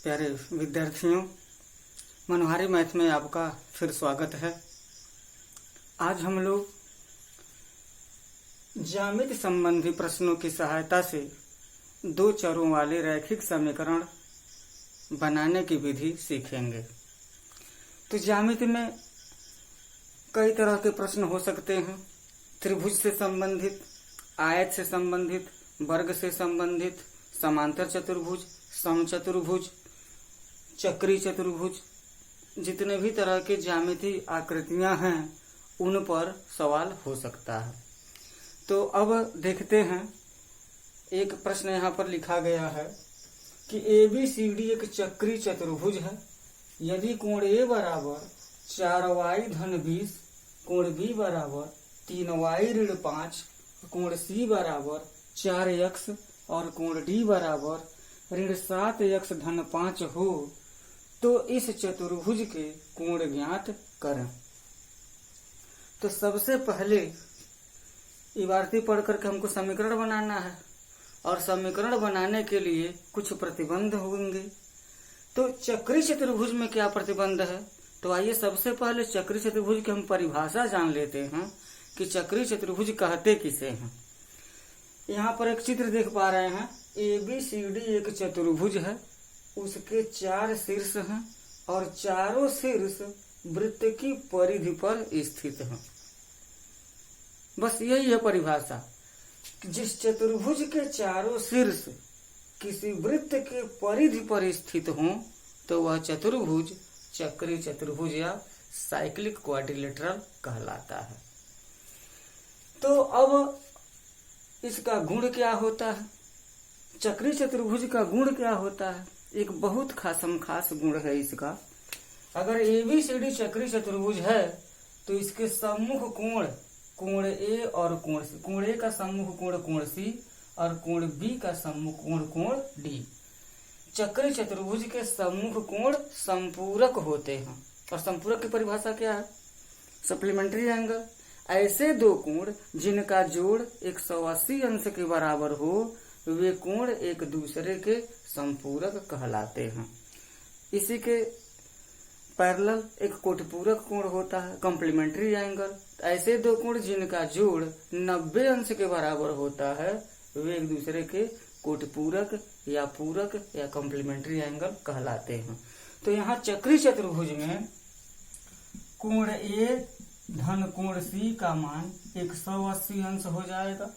प्यारे विद्यार्थियों, मनोहारी मैथ में आपका फिर स्वागत है। आज हम लोग ज्यामिति संबंधी प्रश्नों की सहायता से दो चरों वाले रैखिक समीकरण बनाने की विधि सीखेंगे। तो ज्यामिति में कई तरह के प्रश्न हो सकते हैं। त्रिभुज से संबंधित, आयत से संबंधित, वर्ग से संबंधित, समांतर चतुर्भुज, समचतुर्भुज, चक्री चतुर्भुज, जितने भी तरह के ज्यामिति आकृतियां हैं उन पर सवाल हो सकता है। तो अब देखते हैं, एक प्रश्न यहाँ पर लिखा गया है कि ABCD एक चक्री चतुर्भुज है। यदि कोण A बराबर 4y धन 20, कोण B बराबर 3y ऋण 5, कोण C बराबर 4x और कोण D बराबर ऋण 7x धन 5 हो, तो इस चतुर्भुज के कोण ज्ञात करें। तो सबसे पहले इबारती पढ़ करके हमको समीकरण बनाना है और समीकरण बनाने के लिए कुछ प्रतिबंध होंगे। तो चक्री चतुर्भुज में क्या प्रतिबंध है? तो आइए सबसे पहले चक्री चतुर्भुज की हम परिभाषा जान लेते हैं कि चक्री चतुर्भुज कहते किसे हैं। यहाँ पर एक चित्र देख पा रहे हैं। ABCD एक चतुर्भुज है, उसके 4 शीर्ष हैं और चारों शीर्ष वृत्त की परिधि पर स्थित हैं। बस यही है परिभाषा। जिस चतुर्भुज के चारों शीर्ष किसी वृत्त के परिधि पर स्थित हों तो वह चतुर्भुज चक्री चतुर्भुज या साइक्लिक क्वाड्रिलेटरल कहलाता है। तो अब इसका गुण क्या होता है? चक्री चतुर्भुज का गुण क्या होता है? एक बहुत खास गुण है इसका। अगर ABCD चक्री चतुर्भुज है तो इसके सम्मुख कोण कोण A और कोण C, कोण A का सम्मुख कोण कोण C और कोण B का सम्मुख कोण कोण D। चक्री चतुर्भुज के सम्मुख कोण संपूरक होते हैं। और संपूरक की परिभाषा क्या है? Supplementary angle. ऐसे दो कोण जिनका जोड़ 180 अंश के बराबर हो, वे कोण एक दूसरे के संपूरक कहलाते हैं। इसी के पैरेलल एक कोटिपूरक कोण होता है, कॉम्प्लीमेंट्री एंगल। ऐसे दो कोण जिनका जोड़ 90 अंश के बराबर होता है, वे एक दूसरे के कोटिपूरक या पूरक या कॉम्प्लीमेंट्री एंगल कहलाते हैं। तो यहाँ चक्री चतुर्भुज में कोण A धन कोण C का मान 180 अंश हो जाएगा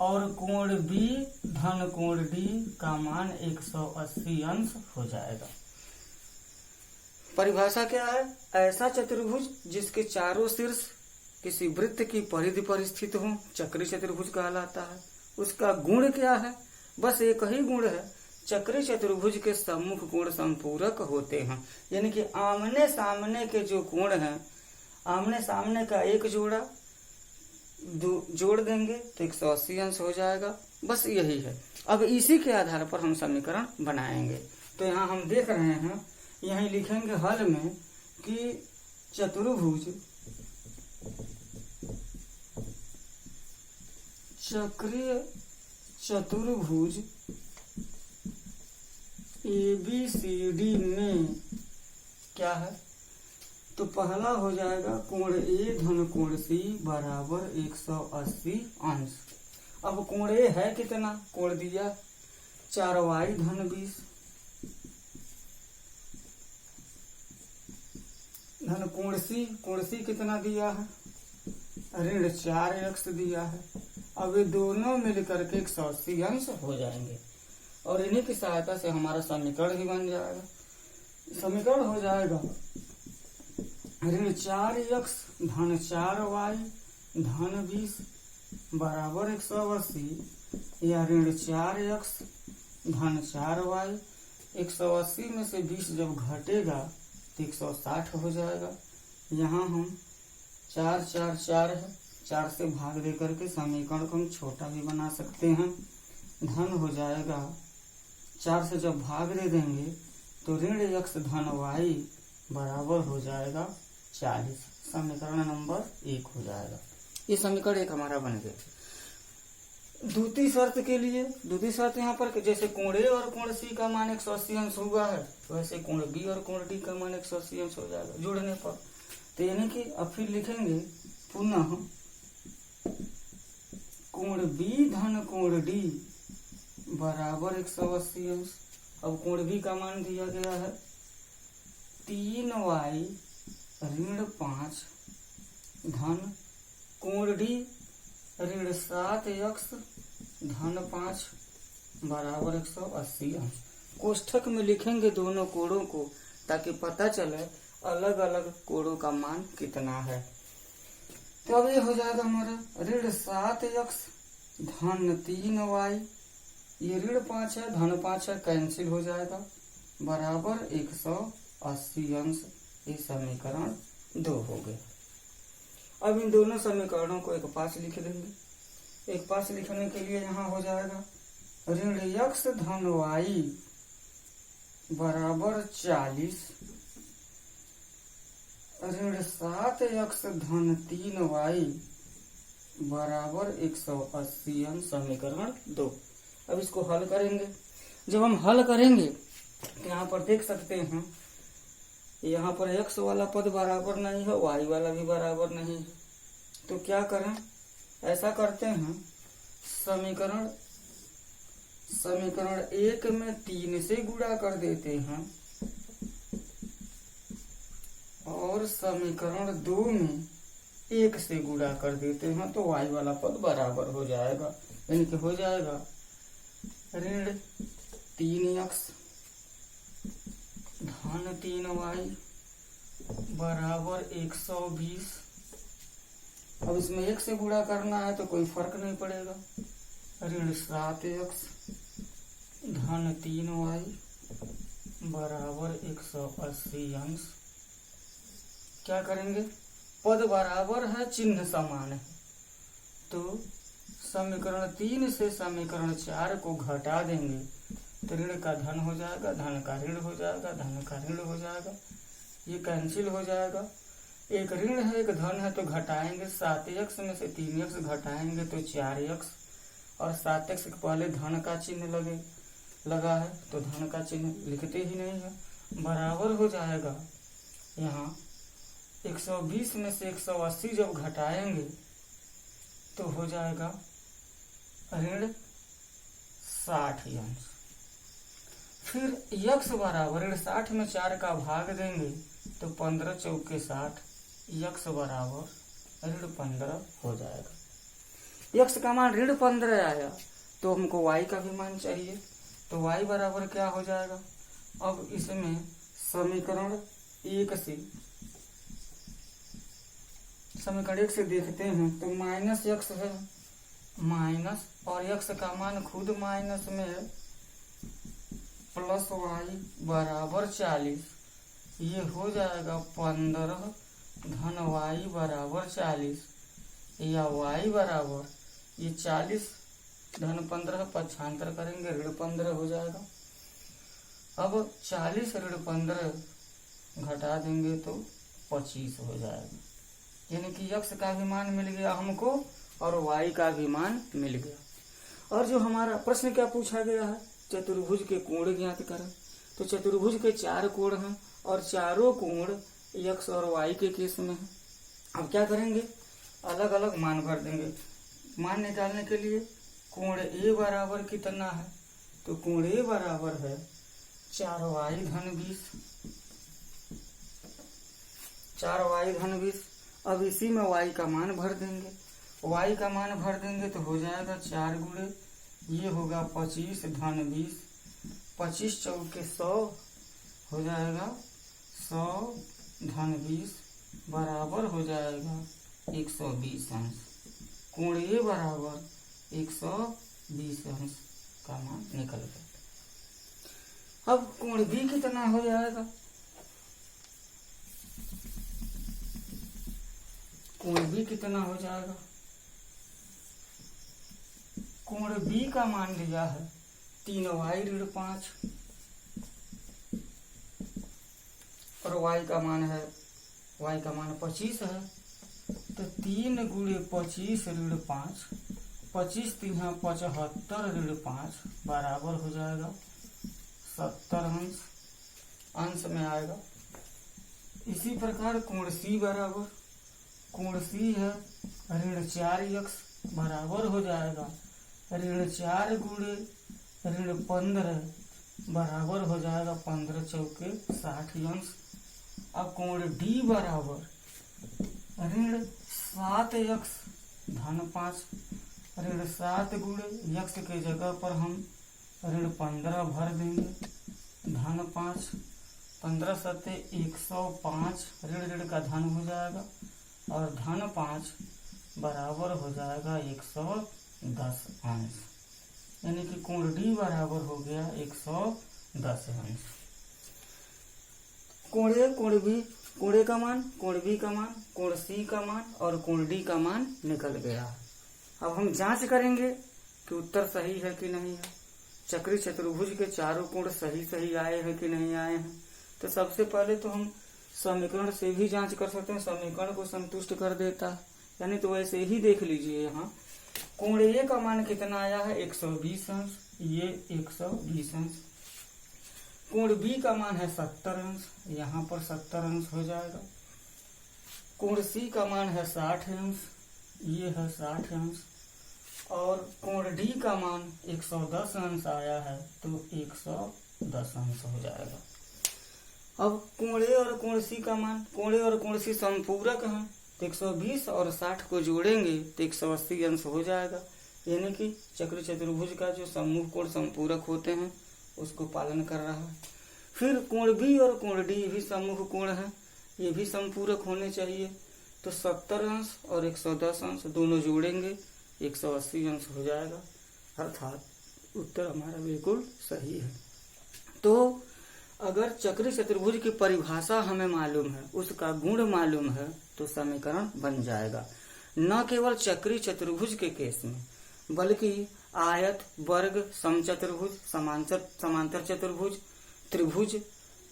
और कोण B धन कोण D का मान 180 अंश हो जाएगा। परिभाषा क्या है? ऐसा चतुर्भुज जिसके चारों शीर्ष किसी वृत्त की परिधि पर स्थित हो, चक्री चतुर्भुज कहलाता है। उसका गुण क्या है? बस एक ही गुण है, चक्री चतुर्भुज के सम्मुख कोण संपूरक होते हैं। यानी कि आमने सामने के जो कोण हैं, आमने सामने का एक जोड़ा जोड़ देंगे तो 180 अंश हो जाएगा। बस यही है। अब इसी के आधार पर हम समीकरण बनाएंगे। तो यहाँ हम देख रहे हैं, यहीं लिखेंगे हल में कि चतुर्भुज चक्रीय चतुर्भुज ABCD में क्या है? तो पहला हो जाएगा कोण A धन कोण C बराबर 180 अंश। अब कोण A है कितना? कोण दिया 4y धन 20 धन कोण C कितना दिया है? ऋण 4x दिया है। अब ये दोनों मिलकर के 180 अंश हो जाएंगे और इन्हीं की सहायता से हमारा समीकरण ही बन जाएगा। समीकरण हो जाएगा ऋण 4x धन 4y धन 20 बराबर 180 या ऋण 4x धन 4y। 180 में से 20 जब घटेगा तो 160 हो जाएगा। यहाँ हम 4 4 4 है, 4 से भाग दे करके समीकरण को हम छोटा भी बना सकते हैं। धन हो जाएगा 4 से जब भाग दे देंगे तो ऋण x धन y बराबर हो जाएगा 40। समीकरण नंबर 1 हो जाएगा। ये समीकरण 1 हमारा बन गया। दूसरी शर्त यहाँ पर कि जैसे कोण ए और कोण सी का मान 180 अंश हुआ है, वैसे कोण बी और कोण डी का मान 180 अंश हो जाएगा जोड़ने पर। तो यानी कि अब फिर लिखेंगे पुनः कोण बी धन कोण डी बराबर 180 अंश। अब कोण बी का मान दिया गया है 3y ऋण 5 धन कोण डी ऋण 7x धन 5 बराबर 180 अंश। कोष्ठक में लिखेंगे दोनों कोणों को ताकि पता चले अलग अलग कोणों का मान कितना है। तो अब ये हो जाएगा हमारा ऋण 7x धन 3y, ये ऋण 5 है धन 5 है, कैंसिल हो जाएगा बराबर 180 अंश। ये समीकरण 2 हो गया। अब इन दोनों समीकरणों को एक पास लिख देंगे। एक पास लिखने के लिए यहाँ हो जाएगा ऋण x धन y बराबर 40, ऋण 7x धन 3y बराबर 180 अंश, समीकरण 2। अब इसको हल करेंगे। जब हम हल करेंगे तो यहाँ पर देख सकते हैं यहाँ पर x वाला पद बराबर नहीं है, y वाला भी बराबर नहीं है। तो क्या करें, ऐसा करते हैं समीकरण 1 में 3 से गुणा कर देते हैं और समीकरण 2 में 1 से गुणा कर देते हैं, तो y वाला पद बराबर हो जाएगा। यानी कि हो जाएगा ऋण 3x धन 3y बराबर 120। अब इसमें 1 से गुणा करना है तो कोई फर्क नहीं पड़ेगा। ऋण 7x धन 3y बराबर 180 अंश। क्या करेंगे, पद बराबर है चिन्ह समान है, तो समीकरण 3 से समीकरण 4 को घटा देंगे तो ऋण का धन हो जाएगा, धन का ऋण हो जाएगा, धन का ऋण हो जाएगा, ये कैंसिल हो जाएगा। एक ऋण है एक धन है तो घटाएंगे, 7x में से 3x घटाएंगे तो 4x, और 7x के पहले धन का चिन्ह लगा है तो धन का चिन्ह लिखते ही नहीं है, बराबर हो जाएगा। यहाँ 120 में से 180 जब घटाएंगे तो हो जाएगा ऋण 60 अंश। फिर x बराबर ऋण 60 में 4 का भाग देंगे तो 15 चौके 60, x बराबर ऋण 15 हो जाएगा। x का मान ऋण 15 आया तो हमको y का भी मान चाहिए, तो y बराबर क्या हो जाएगा। अब इसमें समीकरण 1 से देखते हैं तो माइनस x है, माइनस और x का मान खुद माइनस में है, प्लस y बराबर 40, ये हो जाएगा 15 धन y बराबर 40, या y बराबर ये 40 धन 15 पक्षांतर करेंगे ऋण 15 हो जाएगा। अब 40 ऋण 15 घटा देंगे तो 25 हो जाएगा। यानी कि x का भी मान मिल गया हमको और y का भी मान मिल गया। और जो हमारा प्रश्न क्या पूछा गया है, चतुर्भुज के कोण ज्ञात करें। तो चतुर्भुज के 4 कोण हैं और चारों कोण x और y के केस में है। अब क्या करेंगे, अलग अलग मान भर देंगे। मान निकालने के लिए कोण a बराबर कितना है, तो कोण a बराबर है 4y धन 20, 4y धन 20। अब इसी में y का मान भर देंगे, y का मान भर देंगे तो हो जाएगा 4 गुणे ये होगा 25 धन 20, 25 चौके 100 हो जाएगा 100 धन 20 बराबर हो जाएगा 120 अंश। कोण ए बराबर 120 अंश का मान निकल गया। अब कोण बी कितना हो जाएगा, कोण बी कितना हो जाएगा। कोण बी का मान लिया है 3y ऋण 5 और y का मान 25 है, तो 3 गुणे 25 ऋण 5, 25 3 75 ऋण 5 बराबर हो जाएगा 70 अंश, अंश में आएगा। इसी प्रकार कोण सी बराबर, कोण सी है ऋण 4x बराबर हो जाएगा ऋण 4 गुणे ऋण 15 बराबर हो जाएगा 15 चौके 60 अंश। अब कोण डी बराबर ऋण 7x धन 5 ऋण 7 गुणे x के जगह पर हम ऋण 15 भर देंगे धन 5, 15 सत्ते 105 ऋण ऋण का धन हो जाएगा और धन 5 बराबर हो जाएगा 110 अंश, यानी कि कोण डी बराबर हो गया 110 अंश। कोण ए, कोण बी, कोण ए का मान, कोण बी का मान, कोण सी का मान और कोण डी का मान निकल गया। अब हम जांच करेंगे कि उत्तर सही है कि नहीं है। चक्री चतुर्भुज के चारों कोण सही आए हैं कि नहीं आए हैं। तो सबसे पहले तो हम समीकरण से भी जांच कर सकते हैं, समीकरण को संतुष्ट कर देता है। यानी तो वैसे ही देख लीजिए, यहाँ कोण ए का मान कितना आया है 120 अंश, ये 120 अंश। कोण बी का मान है 70 अंश, यहाँ पर 70 अंश हो जाएगा। कोण सी का मान है 60 अंश, ये है 60 अंश। और कोण डी का मान 110 अंश आया है, तो 110 अंश हो जाएगा। अब कोण ए और कोण सी का मान, कोण ए और कोण सी समपूरक हैं, तो 120 और 60 को जोड़ेंगे तो 180 अंश हो जाएगा। यानी कि चक्र चतुर्भुज का जो समूह कोण समपूरक होते हैं उसको पालन कर रहा है। फिर कोण बी और कोण डी भी समूह कोण है, ये भी समपूरक होने चाहिए। तो 70 अंश और 110 अंश दोनों जोड़ेंगे 180 अंश हो जाएगा, अर्थात उत्तर हमारा बिल्कुल सही है। तो अगर चक्री चतुर्भुज की परिभाषा हमें मालूम है, उसका गुण मालूम है, तो समीकरण बन जाएगा। न केवल चक्री चतुर्भुज के केस में, बल्कि आयत, वर्ग, समचतुर्भुज, समांतर चतुर्भुज, त्रिभुज,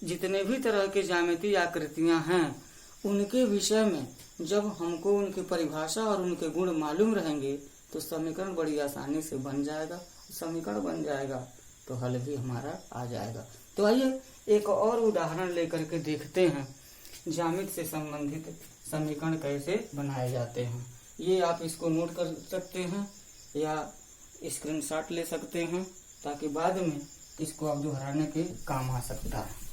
जितने भी तरह के ज्यामितीय आकृतियां हैं, उनके विषय में जब हमको उनकी परिभाषा और उनके गुण मालूम रहेंगे तो समीकरण बड़ी आसानी से बन जाएगा। समीकरण बन जाएगा तो हल भी हमारा आ जाएगा। तो आइए एक और उदाहरण लेकर के देखते हैं ज्यामिति से संबंधित समीकरण कैसे बनाए जाते हैं। ये आप इसको नोट कर सकते हैं या स्क्रीनशॉट ले सकते हैं, ताकि बाद में इसको आप दोहराने के काम आ सकता है।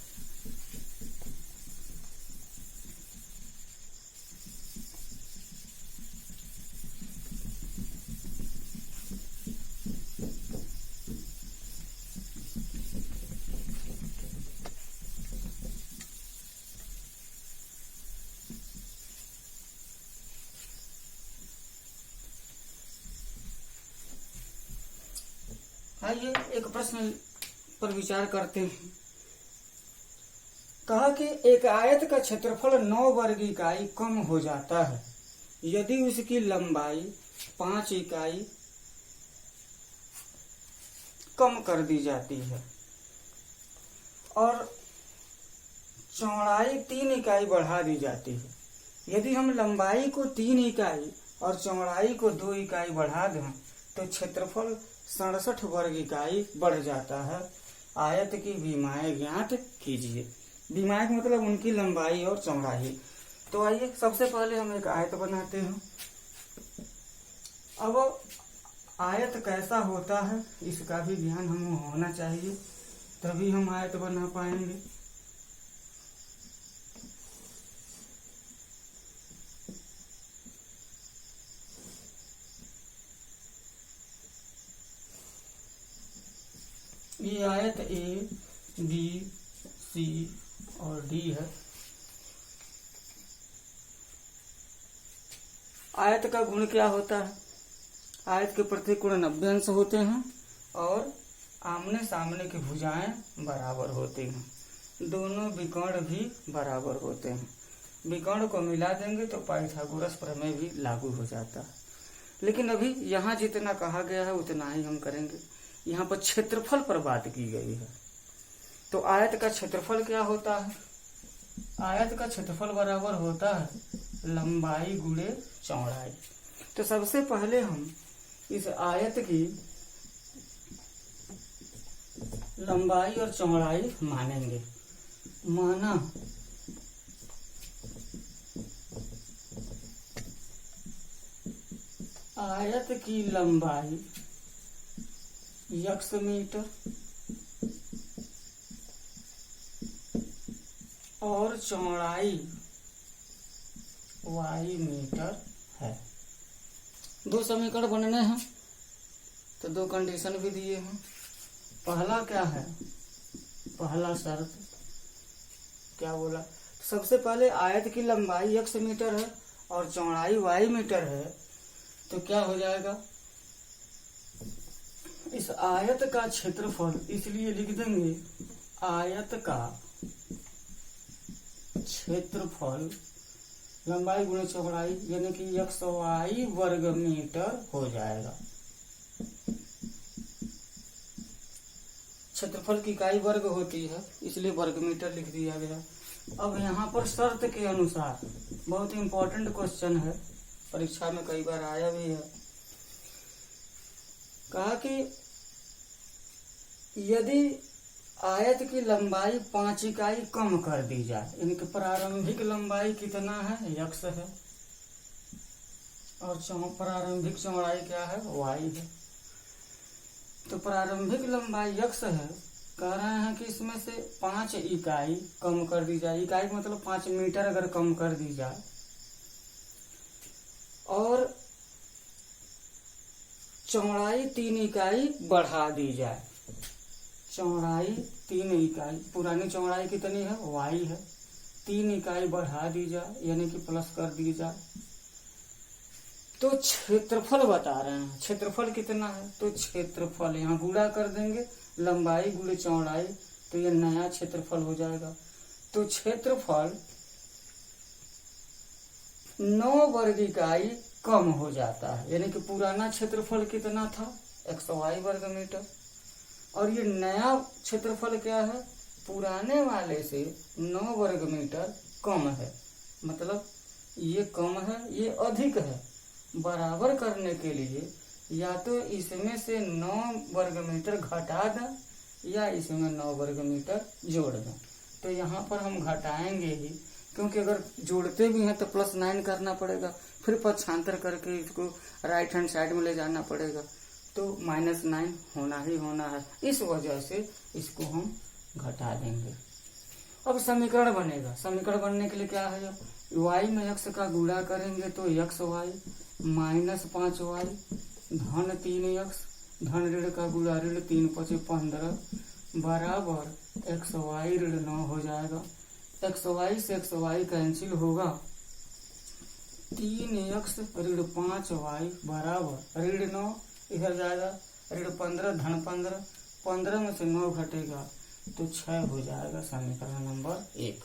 आइए एक प्रश्न पर विचार करते हैं। कहा कि एक आयत का क्षेत्रफल 9 वर्ग इकाई कम हो जाता है यदि उसकी लंबाई 5 इकाई कम कर दी जाती है और चौड़ाई 3 इकाई बढ़ा दी जाती है। यदि हम लंबाई को 3 इकाई और चौड़ाई को 2 इकाई बढ़ा दें तो क्षेत्रफल 67 वर्ग इकाई बढ़ जाता है। आयत की विमाएं ज्ञात कीजिए। विमाएं मतलब उनकी लंबाई और चौड़ाई। तो आइए सबसे पहले हम एक आयत बनाते हैं। अब आयत कैसा होता है इसका भी ज्ञान हमें होना चाहिए, तभी हम आयत बना पाएंगे। ये आयत ए, बी, सी और डी है। आयत का गुण क्या होता है? आयत के प्रत्येक कोण 90 अंश होते हैं और आमने सामने की भुजाएं बराबर होती हैं। दोनों विकर्ण भी बराबर होते हैं। विकर्ण को मिला देंगे तो पाइथागोरस प्रमेय भी लागू हो जाता है। लेकिन अभी यहाँ जितना कहा गया है उतना ही हम करेंगे। यहाँ पर क्षेत्रफल पर बात की गई है। तो आयत का क्षेत्रफल क्या होता है? आयत का क्षेत्रफल बराबर होता है लंबाई गुणे चौड़ाई। तो सबसे पहले हम इस आयत की लंबाई और चौड़ाई मानेंगे। माना आयत की लंबाई x मीटर और चौड़ाई y मीटर है। दो समीकरण बनने हैं तो दो कंडीशन भी दिए हैं। पहला क्या है, पहला शर्त क्या बोला, सबसे पहले आयत की लंबाई x मीटर है और चौड़ाई y मीटर है, तो क्या हो जाएगा, इस आयत का क्षेत्रफल, इसलिए लिख देंगे आयत का क्षेत्रफल लंबाई गुणे चौड़ाई यानी कि XY वर्ग मीटर हो जाएगा। क्षेत्रफल की इकाई वर्ग होती है इसलिए वर्ग मीटर लिख दिया गया। अब यहाँ पर शर्त के अनुसार, बहुत इंपॉर्टेंट क्वेश्चन है, परीक्षा में कई बार आया भी है, कहा कि यदि आयत की लंबाई 5 इकाई कम कर दी जाए, यानी कि प्रारंभिक लंबाई कितना है, x है, और प्रारंभिक चौड़ाई क्या है, y है। तो प्रारंभिक लंबाई x है, कह रहे हैं कि इसमें से 5 इकाई कम कर दी जाए, इकाई मतलब 5 मीटर अगर कम कर दी जाए, और चौड़ाई 3 इकाई बढ़ा दी जाए। चौड़ाई 3 इकाई, पुरानी चौड़ाई कितनी है, y है, 3 इकाई बढ़ा दी जाए यानी कि प्लस कर दी जाए, तो क्षेत्रफल बता रहे हैं। क्षेत्रफल कितना है, तो क्षेत्रफल यहाँ गुणा कर देंगे, लंबाई गुणे चौड़ाई, तो ये नया क्षेत्रफल हो जाएगा। तो क्षेत्रफल 9 वर्ग इकाई कम हो जाता है, यानी कि पुराना क्षेत्रफल कितना था, XY वर्ग मीटर, और ये नया क्षेत्रफल क्या है, पुराने वाले से 9 वर्ग मीटर कम है। मतलब ये कम है, ये अधिक है। बराबर करने के लिए या तो इसमें से 9 वर्ग मीटर घटा दें या इसमें 9 वर्ग मीटर जोड़ दें। तो यहाँ पर हम घटाएंगे ही, क्योंकि अगर जोड़ते भी हैं तो +9 करना पड़ेगा, फिर पक्षांतर करके इसको राइट हैंड साइड में ले जाना पड़ेगा, तो -9 होना ही होना है। इस वजह से इसको हम घटा देंगे। अब समीकरण बनेगा। समीकरण बनने के लिए क्या है, y में x का गुणा करेंगे तो XY -5y धन 3x, धन ऋण का गुणा ऋण 3 × 5 = 15 बराबर XY ऋण 9 हो जाएगा। XY से XY कैंसिल होगा, 3x ऋण 5y बराबर ऋण 9, इधर जाएगा ऋण 15 धन 15, 15 में से 9 घटेगा तो 6 हो जाएगा समीकरण नंबर 1।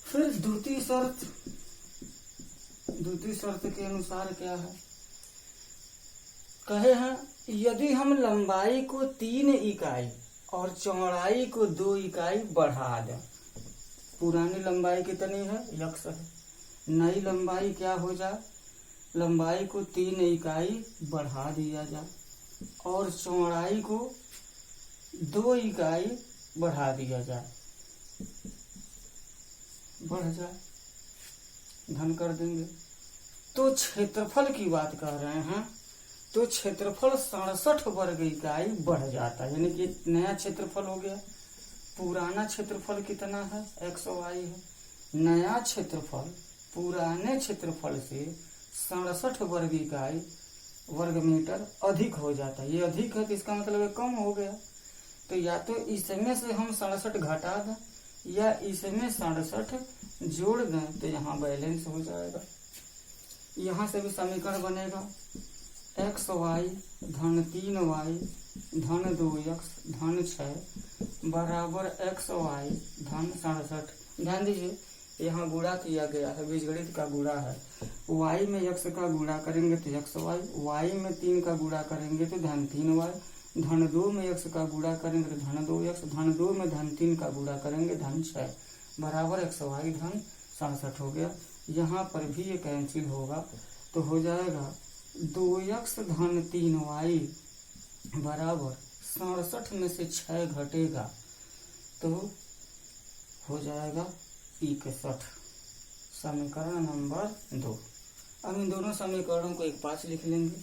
फिर द्वितीय शर्त के अनुसार क्या है, कहे हैं यदि हम लंबाई को 3 इकाई और चौड़ाई को 2 इकाई बढ़ा दें। पुरानी लंबाई कितनी है, x है, नई लंबाई क्या हो जाए, लंबाई को 3 इकाई बढ़ा दिया जाए और चौड़ाई को 2 इकाई बढ़ा दिया जाए, बढ़ जाए, धन कर देंगे, तो क्षेत्रफल की बात कर रहे हैं। तो क्षेत्रफल 67 वर्ग इकाई बढ़ जाता है, यानी कि नया क्षेत्रफल हो गया। पुराना क्षेत्रफल कितना है, XY है, नया क्षेत्रफल पुराने क्षेत्रफल से 67 वर्ग इकाई वर्ग मीटर अधिक हो जाता है। ये अधिक है तो इसका मतलब है कम हो गया। तो या तो इसमें से हम 67 घटा दें या इसमें 67 जोड़ दें, तो यहाँ बैलेंस हो जाएगा। यहाँ से भी समीकरण बनेगा XY धन 3y धन 2x धन 6 बराबर XY धन 67। ध्यान दीजिए यहाँ गुणा किया गया है, बीजगणित का गुणा है। y में x का गुणा करेंगे तो XY, y में 3 का गुणा करेंगे तो धन 3y, धन 2 में x का गुणा करेंगे तो धन 2x, धन 2 में धन 3 का गुणा करेंगे धन 6 बराबर XY धन 67 हो गया। यहाँ पर भी ये कैंसिल होगा तो हो जाएगा 2x धन 3y बराबर 67 में से 6 घटेगा तो हो जाएगा 61। समीकरण नंबर 2। अब इन दोनों समीकरणों को एक पास लिख लेंगे,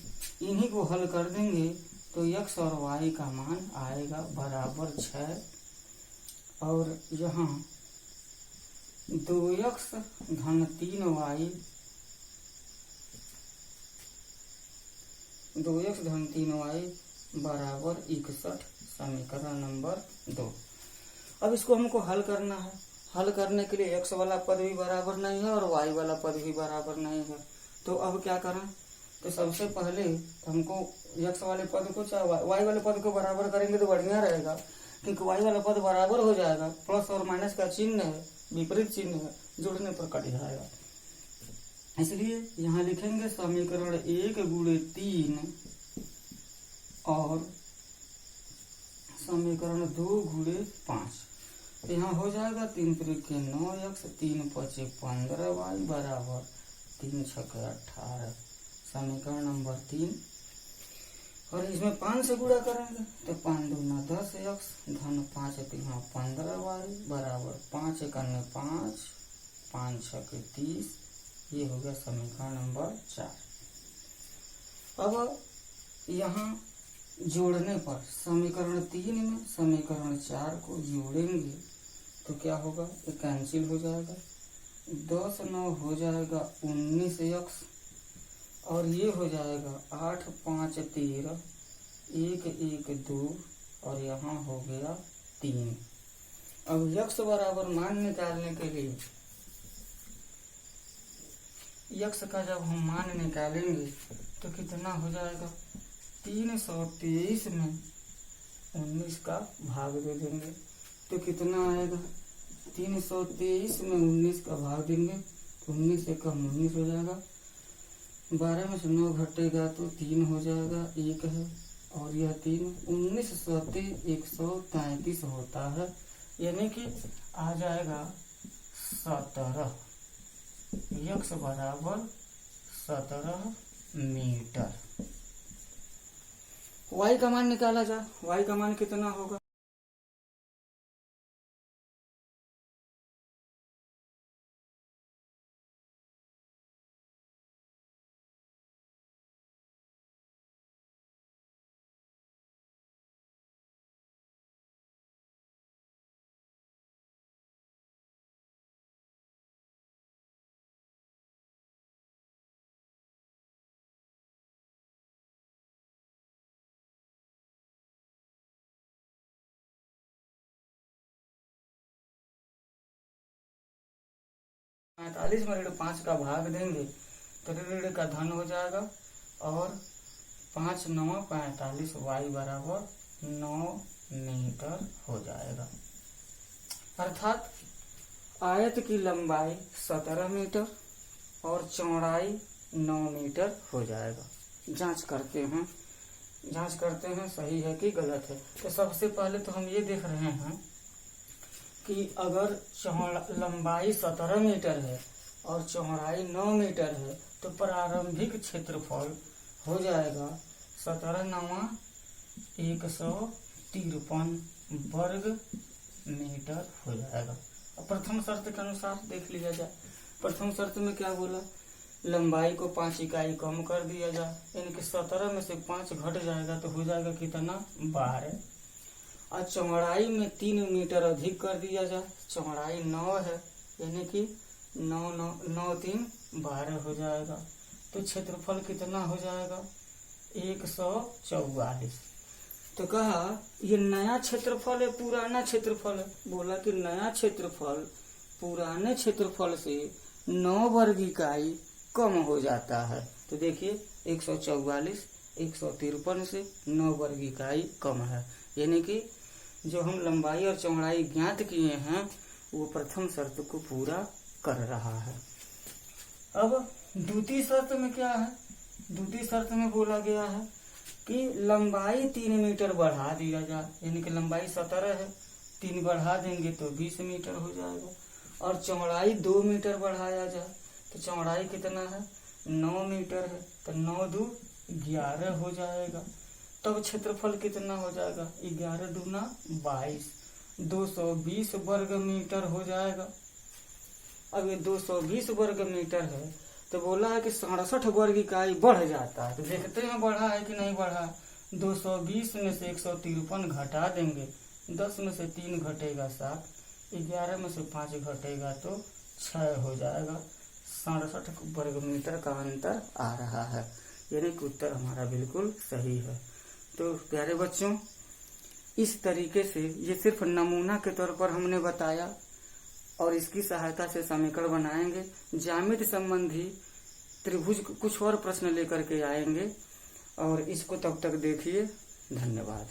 इन्हीं को हल कर देंगे तो x और y का मान आएगा बराबर 6 और यहाँ 2x धन 3y 2x धन 3y बराबर 61। समीकरण नंबर 2। अब इसको हमको हल करना है। हल करने के लिए x वाला पद भी बराबर नहीं है और y वाला पद भी बराबर नहीं है, तो अब क्या करें? तो सबसे पहले हमको x वाले पद को चाहे y वाले पद को बराबर करेंगे तो बढ़िया रहेगा, क्योंकि y वाला पद बराबर हो जाएगा, प्लस और माइनस का चिन्ह है, विपरीत चिन्ह है, जुड़ने पर कट जाएगा। इसलिए यहाँ लिखेंगे समीकरण 1 गुणे 3 और समीकरण 2 गुणे 5। तो यहाँ हो जाएगा 3 त्रिक 9x 3 5 15y बराबर 3 6 18। समीकरण नंबर 3 और इसमें 5 से गुणा करेंगे तो 5 दूना 10x धन 5 3 15y बराबर 5 1 5 5 6 30। ये हो गया समीकरण नंबर 4। अब यहाँ जोड़ने पर समीकरण 3 में समीकरण 4 को जोड़ेंगे तो क्या होगा? ये कैंसिल हो जाएगा, 10 9 हो जाएगा 19x और ये हो जाएगा 8 5 13 1 1 2 और यहाँ हो गया 3। अब x बराबर मान निकालने के लिए x का जब हम मान निकालेंगे तो कितना हो जाएगा? 323 में 19 का भाग दे देंगे तो कितना आएगा? 323 में 19 का भाग देंगे तो 19 से कम 19 हो जाएगा, 12 में से 9 घटेगा तो 3 हो जाएगा, 1 है और यह 3 19 सते 133 होता है, यानी कि आ जाएगा 17। x बराबर 17 मीटर। y का मान निकाला जाए, y का मान कितना होगा? पैंतालीस में ऋण 5 का भाग देंगे तो ऋण का धन हो जाएगा और 5 9 45 y बराबर 9 मीटर हो जाएगा। अर्थात आयत की लंबाई 17 मीटर और चौड़ाई 9 मीटर हो जाएगा। जांच करते हैं सही है कि गलत है। तो सबसे पहले तो हम ये देख रहे हैं कि अगर लंबाई 17 मीटर है और चौड़ाई 9 मीटर है तो प्रारंभिक क्षेत्रफल हो जाएगा 17 9 153 वर्ग मीटर हो जाएगा। अब प्रथम शर्त के अनुसार देख लिया जाए। प्रथम शर्त में क्या बोला? लंबाई को 5 इकाई कम कर दिया जाए, यानी कि 17 में से 5 घट जाएगा तो हो जाएगा कितना? 12। और चौड़ाई में 3 मीटर अधिक कर दिया जाए, चौड़ाई 9 है, यानी कि 9 3 12 हो जाएगा। तो क्षेत्रफल कितना हो जाएगा? 144। तो कहा ये नया क्षेत्रफल है पुराना क्षेत्रफल है? बोला कि नया क्षेत्रफल पुराने क्षेत्रफल से 9 वर्ग इकाई कम हो जाता है। तो देखिए 144 153 से 9 वर्ग इकाई कम है, यानी कि जो हम लंबाई और चौड़ाई ज्ञात किए हैं वो प्रथम शर्त को पूरा कर रहा है। अब द्वितीय शर्त में क्या है? द्वितीय शर्त में बोला गया है कि लंबाई 3 मीटर बढ़ा दिया जाए, यानी कि लंबाई 17 है, 3 बढ़ा देंगे तो 20 मीटर हो जाएगा। और चौड़ाई 2 मीटर बढ़ाया जाए तो चौड़ाई कितना है? 9 मीटर है, तो 9 2 11 हो जाएगा। तब क्षेत्रफल कितना हो जाएगा? 11 दूना 22, 220 वर्ग मीटर हो जाएगा। अब ये 220 वर्ग मीटर है तो बोला है कि 67 वर्ग इकाई बढ़ जाता है, तो देखते हैं बढ़ा है कि नहीं बढ़ा। 220 में से 153 घटा देंगे, 10 में से 3 घटेगा 7, 11 में से 5 घटेगा तो 6 हो जाएगा। 67 वर्ग मीटर का अंतर आ रहा है, यानी कि उत्तर हमारा बिल्कुल सही है। तो प्यारे बच्चों, इस तरीके से ये सिर्फ नमूना के तौर पर हमने बताया और इसकी सहायता से समीकरण बनाएंगे। ज्यामिति संबंधी त्रिभुज कुछ और प्रश्न लेकर के आएंगे और इसको तब तक देखिए। धन्यवाद।